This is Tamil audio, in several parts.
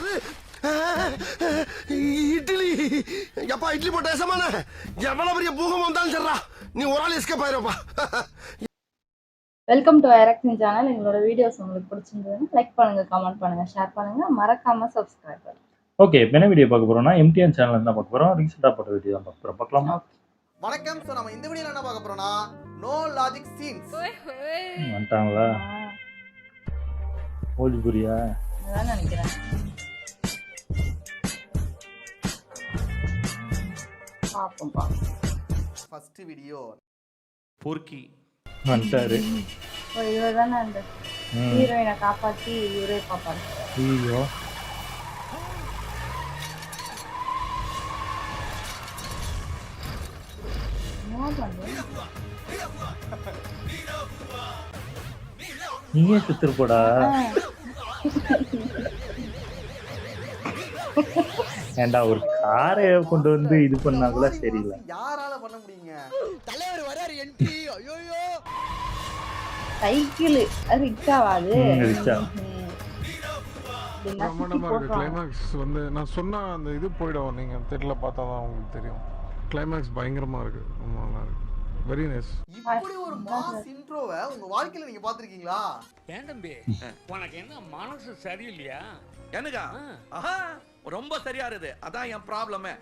என்னது இட்லி? எப்பா இட்லி போட்ட ஏசமான எவ்வளவு பெரிய பூகம் வந்தாலும் சரிடா, நீ ஒரு ஆள் எஸ்கேப் ஆயிருப்பா. வெல்கம் டு ஐரக்ஷன் சேனல். எங்களோட வீடியோஸ் உங்களுக்கு பிடிச்சிருந்ததுன்னா லைக் பண்ணுங்க, கமெண்ட் பண்ணுங்க, ஷேர் பண்ணுங்க, மறக்காம சப்ஸ்கிரைப் பண்ணுங்க. ஓகே, இப்போ என்ன வீடியோ பார்க்க போறோம்னா எம்டிஎன் சேனல்ல தான் பார்க்க போறோம். ரீசெண்டா போட்ட வீடியோ தான் பார்க்க போறோம். பார்க்கலாமா? வணக்கம். சோ நம்ம இந்த வீடியோல என்ன பார்க்க போறோம்னா நோ லாஜிக் சீன்ஸ். வந்துட்டாங்களா? போலிபுரியா? அதான் நினைக்கிறேன். பாப்போம். ஃபர்ஸ்ட் வீடியோ பொறுக்கி வந்துட்டாரு. இவர் தானே அந்த ஹீரோயினை காப்பாற்றி இவரே பார்ப்பாரு. ஐயோ, நீயே செத்துரு போடா. ஏண்டா ஒரு காரை கொண்டு வந்து இது பண்ணாங்களா? தெரியல, யாரால பண்ண முடியுங்க? தலைவர் வராரு, என்ட்ரி. ஐயோயோ, சைக்கிள் ரிக்ஷாவாது. ரிக்ஷா பிரம்மாண்டமாக இருக்குது. கிளைமேக்ஸ் வந்து நான் சொன்னால் அந்த இது போயிடும். நீங்கள் தேட்டரில் பார்த்தா தான் உங்களுக்கு தெரியும். கிளைமேக்ஸ் பயங்கரமாக இருக்குது. ரொம்ப நல்லா இருக்குது. Very nice. இப்படி ஒரு மாஸ் இன்ட்ரோவை உங்க வாழ்க்கையில நீங்க பாத்திருக்கீங்களா? ஏன் தம்பி, உனக்கு என்ன மனசு சரியில்லையா? எனக்கா? ஆஹா, ரொம்ப சரியா இருக்குது. அதான் என் ப்ராப்ளமே.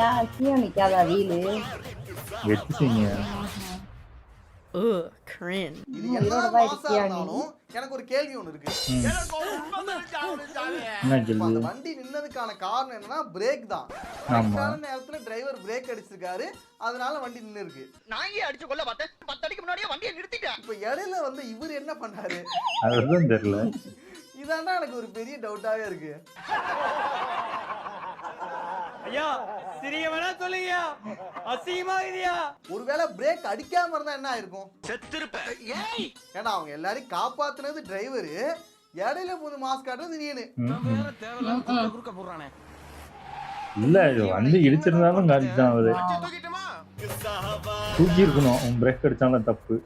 ஏன் கீழே நிக்காதா வீலு? வெச்சுங்க. இது என்னதான் மாசா இருந்தாலும் எனக்கு ஒரு கேள்வி ஒண்ணு இருக்கு. என்ன கேள்வி? அந்த வண்டி நின்னதுக்கான காரணம் என்னன்னா பிரேக் தான். கரெக்டான நேரத்துல டிரைவர் பிரேக் அடிச்சிருக்காரு, அதனால வண்டி நின்னு இருக்கு. நான் ஏன் அடிச்சு கொள்ள பார்த்தேன்? 10 அடிக்கு முன்னாடியே வண்டியை நிறுத்திட்டேன். இப்ப இடையில வந்து இவர் என்ன பண்ணாரு? அதுதான் தெரியல. இதாண்டா எனக்கு ஒரு பெரிய டவுட்டாவே இருக்கு. ஐயா, சிரியவனா சொல்லுங்கயா, அசிங்கமா இல்லையா? ஒருவேளை பிரேக் அடிக்காம இருந்தா என்ன ஆயிருக்கும்? செத்துருப்ப. ஏன்னா அவங்க எல்லாரையும் காப்பாத்துனது டிரைவரு, இடையில போது மாஸ்க் காட்டுறது நீனு. இல்ல, இது வந்து இடிச்சிருந்தாலும் காட்டிதான் அவரு தூக்கி இருக்கணும். பிரேக் அடிச்சாலும் தப்பு.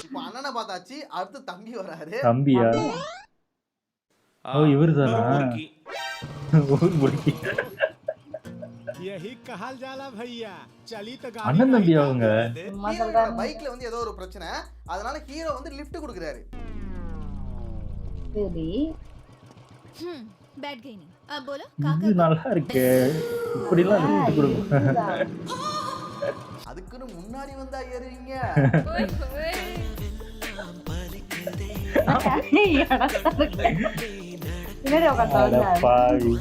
இப்ப அண்ணனை பார்த்தாச்சு, அடுத்து தம்பி வராரு. தம்பியா? ஓ, இவரு தானா? அண்ணன் தம்பி அவங்க. பைக்ல வந்து ஏதோ ஒரு பிரச்சனை, அதனால ஹீரோ வந்து லிஃப்ட் கொடுக்கறாரு. சரி, बैठ गई नहीं। अब बोलो இது நல்லா இருக்கு. இப்படி எல்லாம் லிஃப்ட் கொடுங்க. அதுக்குன்னு முன்னாடி வந்தா ஏறுவீங்க. பின்னாடி உட்காந்து பாவி.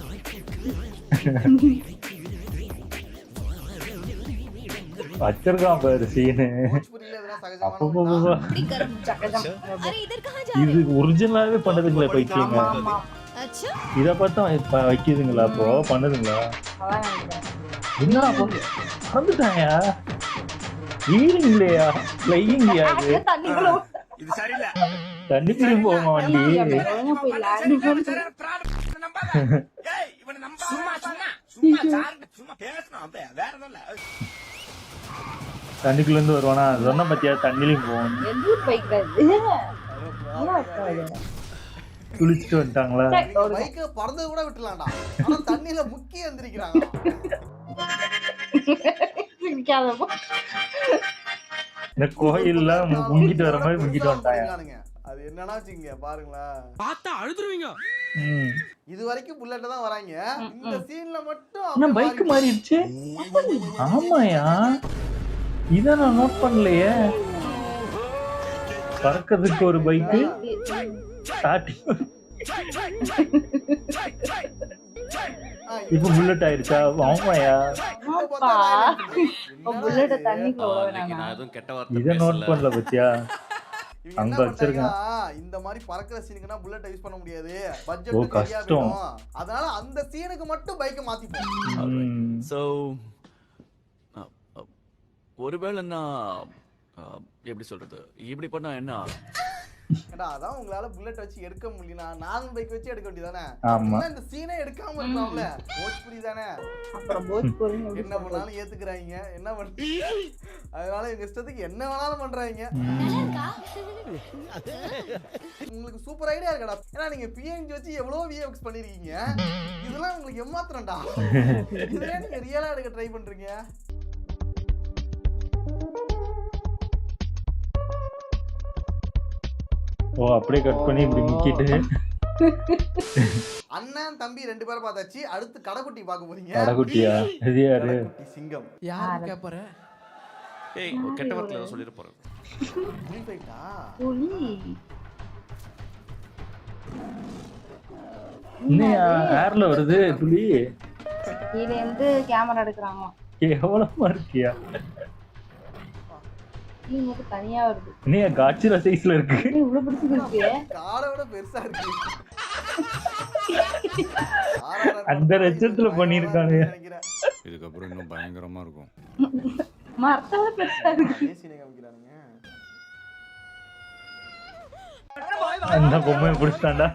வச்சிருக்கான் பாரு சீனு. போஜ்புரியில இதெல்லாம் சகஜமான அப்பப்போ ஒண்ணுதான். अरे इधर कहाँ जा இது ஒரிஜினலாவே பண்ணதுங்களா பைத்தியங்க? अच्छा இத பார்த்தா வைக்குதுங்களா? அப்போ பண்ணுதுங்களா? என்னடா பறந்துட்டாயா? ஈரிங் இல்லையா? ஃப்ளையிங் அது. இது சரியில்லை. தண்ணிக்குள்ள போமா வண்டி? தண்ணிக்குள்ள இருந்து வருவானா? சொன்ன பத்தியா, தண்ணிலையும் போவோம். குளிச்சுட்டு வந்துட்டாங்களா? பைக்க பறந்தது கூட விட்டுலாம்டா, ஆனா தண்ணியில முக்கி எந்திரிக்கிறாங்க. இந்த கோயில்ல முங்கிட்டு வர மாதிரி முங்கிட்டு வந்துட்டாங்க. அது என்னன்னா வச்சுங்க பாருங்களேன், பார்த்தா அழுதுருவீங்க. இது வரைக்கும் புல்லட்ல தான் வராங்க, இந்த சீன்ல மட்டும் என்ன பைக் மாறிடுச்சு? ஆமாயா, இத நான் நோட் பண்ணலையே. பறக்கிறதுக்கு ஒரு பைக்கு, இப்ப புல்லட் ஆயிருச்சா? ஆமாயா, இத நோட் பண்ணல பத்தியா? அங்க வச்சிருக்கேன். இந்த மாதிரி பறக்கிற சீனுக்குனா புல்லட் யூஸ் பண்ண முடியாது, பட்ஜெட் கஷ்டம். அதனால அந்த சீனுக்கு மட்டும் பைக்க மாத்திப்போம். சோ ஒருவேளை நான் எப்படி சொல்றது, இப்படி பண்ணா என்ன? அதான் உங்களால புல்லட் வச்சு எடுக்க முடியல, நார்மல் பைக் வச்சு எடுக்க வேண்டியதானே? ஆமா, இந்த சீனே எடுக்காம இருக்கலாம்ல. போஜ்புரி தானே, அப்புறம் போஜ்புரி என்ன பண்ணாலும் ஏத்துக்கறாங்க. என்ன பண்ண அதனால எங்க இஷ்டத்துக்கு என்ன வேணாலும் பண்றாங்க. நல்லா இருக்கா? உங்களுக்கு சூப்பர் ஐடியா இருக்கடா. ஏன்னா நீங்க பிஎன்ஜி வச்சு எவ்வளவு விஎஃப்எக்ஸ் பண்ணிருக்கீங்க. இதெல்லாம் உங்களுக்கு ஏமாத்துறேன்டா. இதுல நீங்க ரியலா எடுக்க ட்ரை பண்றீங்க. ஓ அப்படியே கட் பண்ணி இப்படி முக்கிட்டு அண்ணன் தம்பி 2 பேரை பார்த்தாச்சு. அடுத்து கடைக்குட்டி பார்க்க போறீங்க. கடைக்குட்டியா? இது யாரு? கடைக்குட்டி சிங்கம். யாரு கேப்பற? ஏய் ஒரு கெட்ட வார்த்தை ஏதோ சொல்லிட போறேன். புலி ஃபைட்டா? புலி. இன்னையா ஏர்ல வருது புலி? இதுல இருந்து கேமரா எடுக்கறாங்க. எவ்வளவு இருக்கியா? நீ மட்டும் தனியா வருது. இன்னையா காட்சில சைஸ்ல இருக்கு. இவ்வளவு பிடிச்சிருக்கு. காலை விட பெருசா இருக்கு. அந்த ரச்சத்துல பண்ணிருக்கானே. இதுக்கப்புறம் இன்னும் பயங்கரமா இருக்கும். மரத்தோட பெருசா இருக்கு. பேசினே காமிக்கிறானுங்க. அந்த பொம்மையை பிடிச்சிட்டான்டா.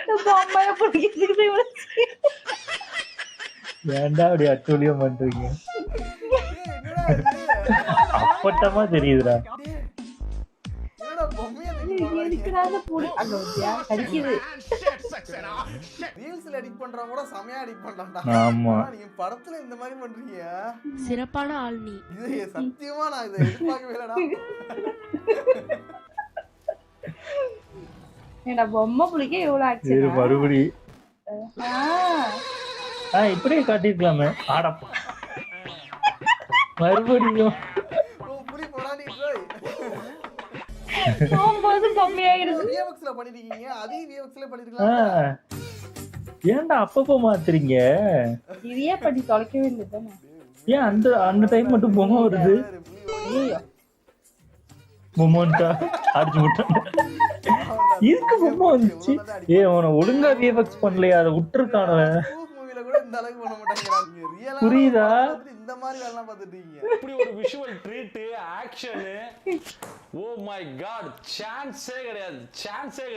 இந்த பொம்மையை பிடிக்கிறதுக்கு இவ்வளவு ஏன்டா அப்படி அட்டூழியம் பண்றீங்க? அப்பட்டமா தெரியுதுடா. என்னடா பொம்மையா இருக்கிறாங்க புலி. அங்க வந்துயா கடிக்குது. ரீல்ஸ்ல எடிட் பண்றவங்க கூட செமையா எடிட் பண்றான்டா. ஆமா. நீங்க படத்துல இந்த மாதிரி பண்றீங்க. சிறப்பான ஆள் நீ. இது சத்தியமா நான் இதை எதிர்பார்க்கவே இல்லடா. ஏடா பொம்மை புலிக்கே இவ்வளவு ஆச்சு. இது மறுபடி இப்படியே காட்டிருக்கலாமே. ஆடப்பா மறுபடியும் புலி போடாடி போய் போகும்போது பொம்மையாயிருது. விஎஃப்எக்ஸ்ல பண்ணிருக்கீங்க. அதே விஎஃப்எக்ஸ்ல பண்ணிருக்கலாம். ஏன்டா அப்பப்போ மாத்துறீங்க? இதையே பண்ணி தொலைக்க வேண்டியதுதானே. ஏன் அந்த அந்த டைம் மட்டும் பொம்மை வருது? ஐயோ பொம்மைன்ட்டா அடிச்சு விட்டான். இதுக்கு பொம்மை வந்துச்சு. அவனை ஒழுங்கா விஎஃப்எக்ஸ் பண்ணலையா? அதை விட்டுருக்கான. மூவில கூட இந்த அளவுக்கு பண்ண மாட்டாங்க. ரியலா புரியுதா? இந்த மாதிரி வேலை பார்த்துட்டு இருக்கீங்க. இப்படி ஒரு visual treat action. Oh my god, சான்ஸே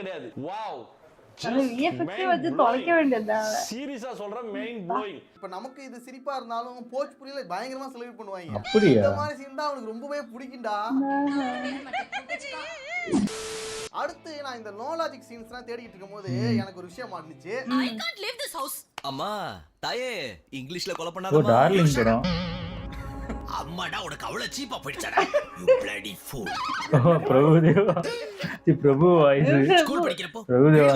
கிடையாது. வாவ். விஎஃப்எக்ஸ் வச்சு தொலைக்க வேண்டியதுதான். சீரியஸா சொல்றேன், மெயின் ப்ளோயிங். இப்ப நமக்கு இது சிரிப்பா இருந்தாலும் போஜ்புரியில பயங்கரமா செலிப்ரேட் பண்ணுவாங்க. அப்படியா? இந்த மாதிரி சீன் தான் அவனுக்கு ரொம்பவே பிடிக்கும்டா. அடுத்து நான் இந்த நோ லாஜிக் சீன்ஸ்லாம் தேடிட்டு இருக்கும்போது எனக்கு ஒரு விஷயம் மாட்டுச்சு. I can't leave this house. அம்மா தாயே இங்கிலீஷ்ல கொலை ஓ பண்ணாதம்மா. டார்லிங் படம். அம்மாடா உனக்கு அவ்வளவு சீப்பா போயிடுச்சாடா. You bloody fool. Prabhudeva. Prabhu voice. School படிக்கிறப்போ, பிரபுதேவா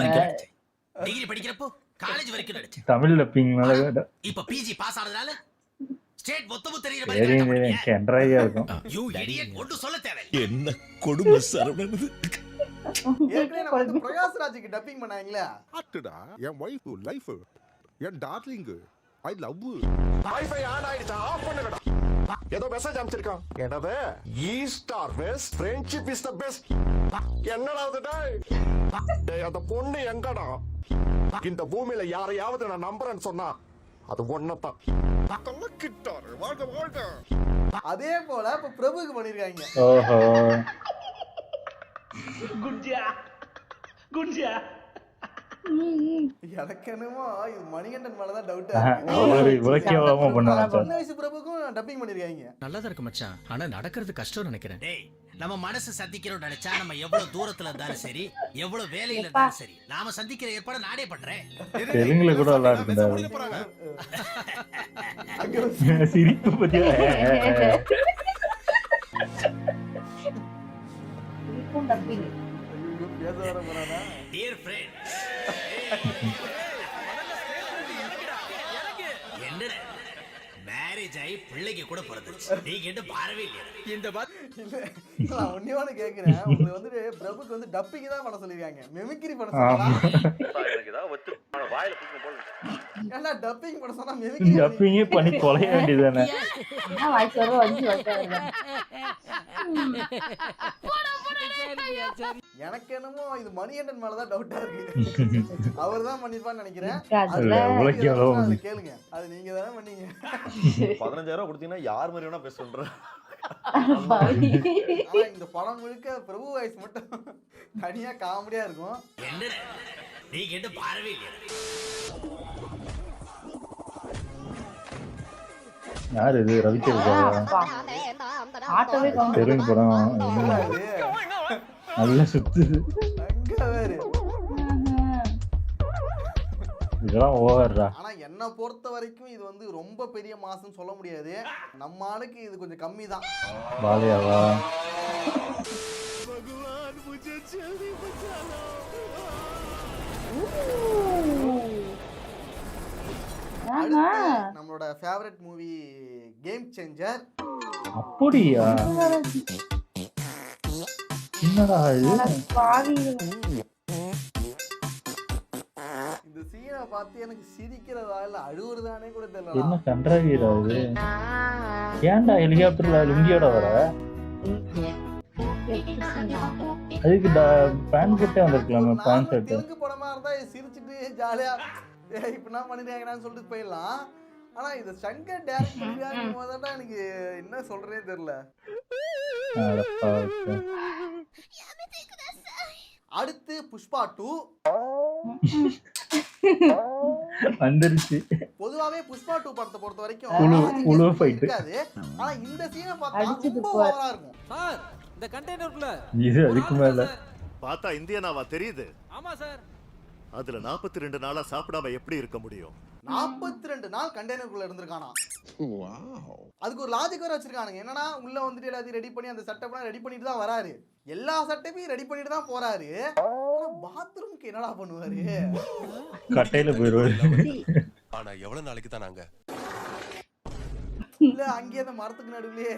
டிகிரி படிக்கிறப்போ, காலேஜ் வரைக்கும் நடிச்சேன். தமிழ் டப்பிங் மேல இப்ப பிஜி பாஸ் ஆனதால ஸ்டேட் மொத்தமும் தெரியற சரி மாதிரி கென்றாயா இருக்கும். யூ இடியட், ஒன்னு சொல்ல தேவை. என்ன கொடுமை சரவணன். ஏற்கனவே நம்ம வந்து பிரகாஷ் ராஜுக்கு டப்பிங் பண்ணாங்களே. ஆட்டுடா என் வைஃப் லைஃப் என் darling I love you. Wifi on ஆயிடுச்சு. ஆஃப் பண்ணுங்கடா. ஏதோ மெசேஜ் அனுப்பிச்சிருக்கான். என்னது? East or west, friendship is the best. என்னடா இது டேய்? டேய் அந்த பொண்ணு எங்கடா? இந்த பூமியில யாரையாவது நான் நம்புறேன்னு சொன்னா அது ஒன்னதான். கிட்டார் வாழ்க வாழ்க. அதே போல இப்ப பிரபுக்கு பண்ணிருக்காங்க. ஓஹோ குட்ஜா. எனக்கு என்னமோ இது மணிகண்டன் மேலதான் டவுட். அவரு இவ்வளவு கேவலமா பண்ணாங்க. சின்ன வயசு பிரபுக்கும் டப்பிங் பண்ணிருக்காங்க. நல்லதா இருக்கு மச்சான், ஆனா நடக்கிறது கஷ்டம் நினைக்கிறேன். டேய் நம்ம மனசு சந்திக்கிறோம் நினைச்சா நம்ம எவ்வளவு தூரத்துல இருந்தாலும் சரி, எவ்வளவு வேலையில இருந்தாலும் சரி, நாம சந்திக்கிற ஏற்பாடு நானே பண்றேன். தெலுங்குல கூட நல்லா இருக்குடா. சிரிப்பு பத்தியா? இதுக்கும் டப்பிங். பேச வர போறானா? டியர் ஃப்ரெண்ட்ஸ், என்ன மேரேஜ் ஆகி பிள்ளைக்கு கூட பிறந்துச்சு. நீங்க என்ன பாரவே இல்லையா? இந்த இல்ல நான் ஒண்ணே கேக்குறேன். உங்களுக்கு வந்து பிரபுக்கு வந்து டப்பிங் தான் பண்ண சொல்லிருக்காங்க, மெமிக்ரி பண்ண சொல்றாங்க. எனக்கு ஏதாவது ஒத்து வாயில புடிச்சு போடு. ஏன்னா டப்பிங் பண்ண சொன்னா மெமிக்ரி டப்பிங்கே பண்ணி தொலைய வேண்டியதானே. என்ன வாய்ஸ் வரும் வந்து வந்தாங்க. எனக்கு என்னமோ இது மணிகண்டன் மேலதான் டவுட்டா இருக்கு. அவர் தான் பண்ணிருப்பான்னு நினைக்கிறேன். அது கேளுங்க, அது நீங்க தானே பண்ணீங்க. 15,000 கொடுத்தீங்கன்னா யார் மாதிரி வேணா பேச சொல்றேன். இந்த படம் முழுக்க பிரபு வாய்ஸ் மட்டும் தனியா காமெடியா இருக்கும். என்ன நீங்க என்ன பாரவே இல்லையா? யார் இது? ரவிச்சந்திரா? அப்பா ஆட்டோவே தெலுங்கு படம் அது நல்லா சுத்துது. அங்க வேறு. இதெல்லாம் ஓவர்டா. ஆனா என்ன பொறுத்த வரைக்கும் இது வந்து ரொம்ப பெரிய மாசுன்னு சொல்ல முடியாது. நம்ம ஆளுக்கு இது கொஞ்சம் கம்மி தான். பாலையாவா? அடுத்து நம்மளோட ஃபேவரட் மூவி கேம் சேஞ்சர். அப்படியா? என்னடா இது? இந்த சீனை பார்த்து எனக்கு சிரிக்கிறதா இல்ல அழுவுறதானே கூட தெரியல. என்ன கன்றாவீரா இது? ஏன்டா ஹெலிகாப்டர்ல லுங்கியோட வர? அதுக்கு பேண்ட் போட்டே வந்திருக்கலாமே. Pant shirt. தெலுங்கு படமா இருந்தா சிரிச்சிட்டு ஜாலியா இப்ப என்ன பண்ணிருக்காங்கன்னு சொல்லிட்டு போயிடலாம். ஆனா இது சங்கர் டைரக்ட் பண்ணிருக்காங்க போதா எனக்கு என்ன சொல்றதே தெரியல. அடுத்து புஷ்பா 2 வந்துருச்சு. பொதுவாவே புஷ்பா 2 படத்தை பொறுத்த வரைக்கும் இருக்காது. ஆனா இந்த சீனை பார்த்தா ரொம்ப ஓவரா இருக்கும். சார் இந்த கண்டெய்னருக்குள்ள இது அதுக்கு மேல பார்த்தா இந்தியனாவா தெரியுது? ஆமா சார். அதுல 42 நாளா சாப்பிடாம எப்படி இருக்க முடியும்? 42 நாள் கண்டெய்னருக்குள்ள இருந்திருக்கானா. அதுக்கு ஒரு லாஜிக் வர வச்சிருக்கானுங்க. என்னன்னா உள்ள வந்துட்டு எல்லாத்தையும் ரெடி பண்ணி அந்த செட்டப்லாம் ரெடி பண்ணிட்டு தான் வராரு. எல்லா செட்டப்பையும் ரெடி பண்ணிட்டு தான் போறாரு. பாத்ரூம்க்கு என்னடா பண்ணுவாரு? கட்டையில போயிடுவாரு. ஆனா எவ்வளவு நாளைக்கு தான் நாங்க இல்ல அங்கேயே அந்த மரத்துக்கு நடுவுலயே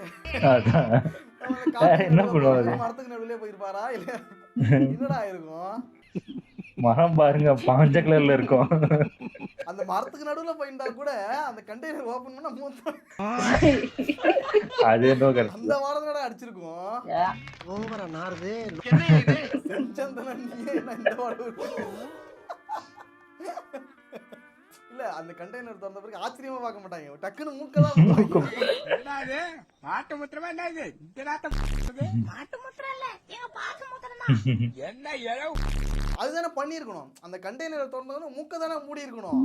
என்ன பண்ணுவாரு? மரத்துக்கு நடுவுலயே போயிருப்பாரா இல்ல என்னடா இருக்கும்? மரம் பாருங்க பாஞ்ச கலர்ல இருக்கும். அந்த மரத்துக்கு நடுவுல போயிருந்தா கூட அந்த கண்டெய்னர் ஓபன் பண்ணா மூத்த அது என்ன கரெக்ட். அந்த வாரத்தோட அடிச்சிருக்கும். ஓவரா நாறுது. செஞ்சந்தன நீ என்ன இந்த வாரம் இல்ல அந்த கண்டெய்னர் திறந்த பிறகு ஆச்சரியமா பார்க்க மாட்டாங்க. டக்குன்னு மூக்கெல்லாம் என்னது மாட்டு முத்திரமா என்னது? இந்த நாட்ட மாட்டு முத்திரம் இல்ல எங்க பாத்து முத்திரம் தான். என்ன ஏழு அதுதானே பண்ணிருக்கணும். அந்த கண்டெய்னரை திறந்ததுன்னு மூக்க தானே மூடி இருக்கணும்.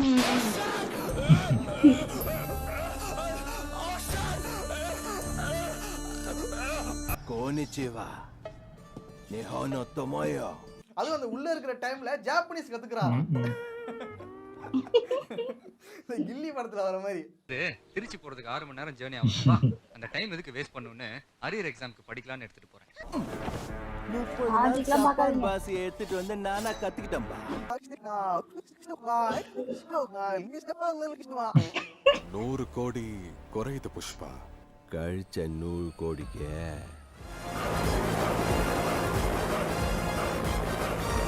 கோனிச்சிவா நிஹோனோ தோமோயோ. அது அந்த உள்ள இருக்கிற டைம்ல ஜாப்பனீஸ் கத்துக்கறாங்க. கில்லி படத்துல வர மாதிரி. திருச்சி போறதுக்கு 6 மணி நேரம் ஜர்னி ஆகும். அந்த டைம் எதுக்கு வேஸ்ட் பண்ணுன்னு அரியர் எக்ஸாம்க்கு படிக்கலாம்னு எடுத்துட்டு போறேன். 30 நாள் பாஸ் எடுத்துட்டு வந்து நானா கத்துக்கிட்டேன்பா. 100 கோடி குறையுது புஷ்பா. கழிச்ச 100 கோடிக்கு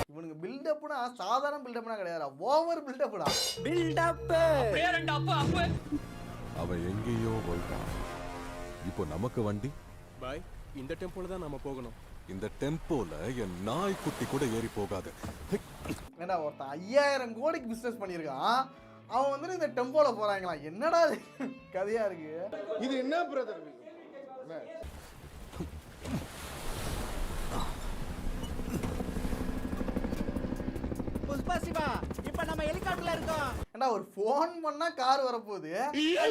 இவனுக்கு பில்டப்னா சாதாரண பில்டப்னா கிடையாது. ஓவர் பில்டப்டா. பில்டப். அவன் எங்கேயோ போயிட்டான். இப்போ நமக்கு வண்டி பாய் இந்த டெம்போல தான் நாம போகணும். இந்த டெம்போல என் நாய் குட்டி கூட ஏறி போகாது. ஏண்டா ஒருத்தன் 5000 கோடிக்கு பிசினஸ் பண்ணிருக்கான். அவன் வந்து இந்த டெம்போல போறாங்களா? என்னடா கதையா இருக்கு இது? என்ன பிரதர்? புஷ்பா சிவா இப்ப நம்ம ஹெலிகாப்டர்ல இருக்கோம். ஏண்டா ஒரு ஃபோன் பண்ணா கார் வர போகுது.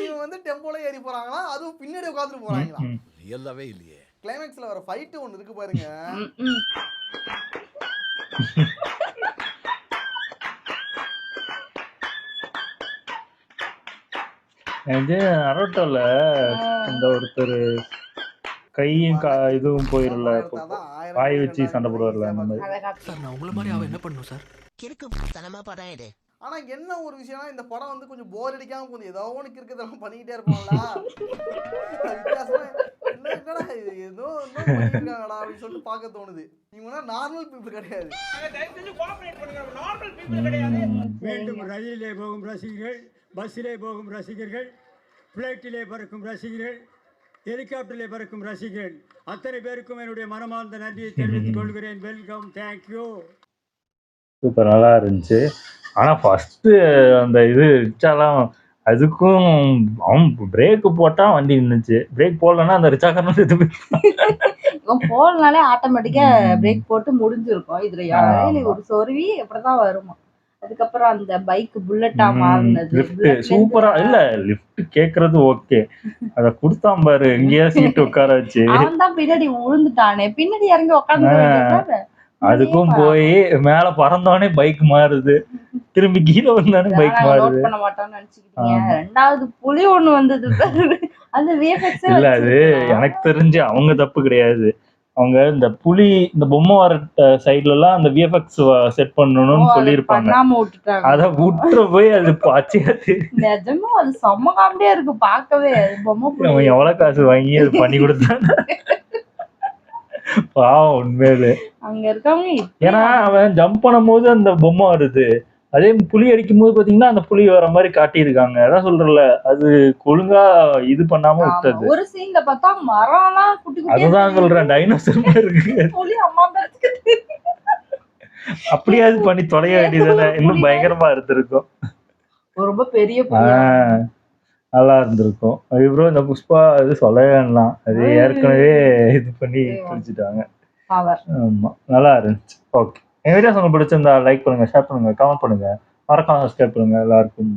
இவன் வந்து டெம்போல ஏறி போறாங்களா? அதுவும் பின்னாடி உட்கார்ந்துட்டு போறாங்களா? ரியலாவே இல்லையே. கிளைமேக்ஸ்ல வர ஃபைட் ஒன்னு இருக்கு பாருங்க. இது நரோட்டோல இந்த ஒருத்தர் கையும் இதுவும் போயிருல வாய் வச்சு சண்டை போடுவார்ல அந்த மாதிரி. சார் நான் உங்கள மாதிரி அவ என்ன பண்ணும் சார்? கிறுக்கு தனமா படம் இது. ஆனா என்ன ஒரு விஷயம்னா இந்த படம் வந்து கொஞ்சம் போர் அடிக்காம போகுது. ஏதோ ஒன்று இருக்கிறதெல்லாம் பண்ணிக்கிட்டே இருப்பாங்களா? வித்தியாசமா என்னடா ஏதோ பண்ணிருக்காங்கடா அப்படின்னு சொல்லிட்டு பார்க்க தோணுது. இவங்க நார்மல் பீப்புள் கிடையாது. மீண்டும் ரயிலே போகும் ரசிகர்கள், பஸ்ஸிலே போகும் ரசிகர்கள், பிளைட்டிலே பறக்கும் ரசிகர்கள், ஹெலிகாப்டரிலே பறக்கும் ரசிகர்கள் அத்தனை பேருக்கும் என்னுடைய மனமார்ந்த நன்றியை தெரிவித்துக் கொள்கிறேன். Welcome, thank you. சூப்பர் நல்லா இருந்துச்சு. ஆனா ஃபர்ஸ்ட் அந்த இது ரிச்சாலாம் அதுக்கும் அவன் பிரேக் போட்டா வண்டி நின்னுச்சு. பிரேக் போடலன்னா அந்த ரிச்சாக்காரன் போடனாலே ஆட்டோமேட்டிக்கா பிரேக் போட்டு முடிஞ்சிருக்கும். இதுல ஒரு சொருவி எப்படிதான் வருமா? அதுக்கப்புறம் அந்த பைக் புல்லட்டா மாறினது. லிஃப்ட் சூப்பரா இல்ல லிஃப்ட் கேக்குறது ஓகே. அத குடுத்தான் பாரு எங்கேயா சீட்டு உட்கார வச்சு. அவன் தான் பின்னாடி விழுந்துட்டானே, பின்னாடி இறங்கி உட்காந்து அதுக்கும் போய் மேல பறந்தோடனே பைக் மாறுது, திரும்பி கீழே வந்தானே பைக் மாறுது. பண்ண மாட்டோம்னு நினைச்சுக்கிட்டீங்க. ரெண்டாவது புலி ஒண்ணு வந்தது அது விஎஃப்எக்ஸ் இல்ல அது எனக்கு தெரிஞ்சு அவங்க தப்பு கிடையாது. அவங்க இந்த புலி இந்த பொம்மை வர சைட்ல எல்லாம் அந்த விஎஃப்எக்ஸ் செட் பண்ணணும்னு சொல்லியிருப்பாங்க. அத விட்டுற போய் அது பச்சையா நிஜமா அது செம்ம காமெடியா இருக்கு பார்க்கவே. பொம்மை அவன் எவ்வளவு காசு வாங்கி அது பண்ணி கொடுத்தான் பாவம் உண்மையிலே. அங்க இருக்கவங்க ஏன்னா அவன் ஜம்ப் பண்ணும் போது அந்த பொம்மை வருது, அதே புலி அடிக்கும் போது பாத்தீங்கன்னா அந்த புலி வர மாதிரி காட்டியிருக்காங்க. அதான் சொல்றல அது ஒழுங்கா இது பண்ணாம விட்டது. ஒரு சீன்ல பார்த்தா மரம்லாம் குட்டி குட்டி. அதுதான் சொல்றேன் டைனோசர் மாதிரி இருக்கு. புலி அம்மா பேருக்கு அப்படியாவது பண்ணி தொலைய வேண்டியதானே, இன்னும் பயங்கரமா இருந்திருக்கும். ரொம்ப பெரிய புலி. நல்லா இருந்திருக்கும். அதுக்கப்புறம் இந்த புஷ்பா இது சொல்லவே வேணாம், அது ஏற்கனவே இது பண்ணி பிடிச்சிட்டாங்க. ஆமா நல்லா இருந்துச்சு. ஓகே, என் வீடியோஸ் உங்களுக்கு பிடிச்சிருந்தா லைக் பண்ணுங்க, ஷேர் பண்ணுங்க, கமெண்ட் பண்ணுங்க, மறக்காம சப்ஸ்கிரைப் பண்ணுங்க. எல்லாருக்கும்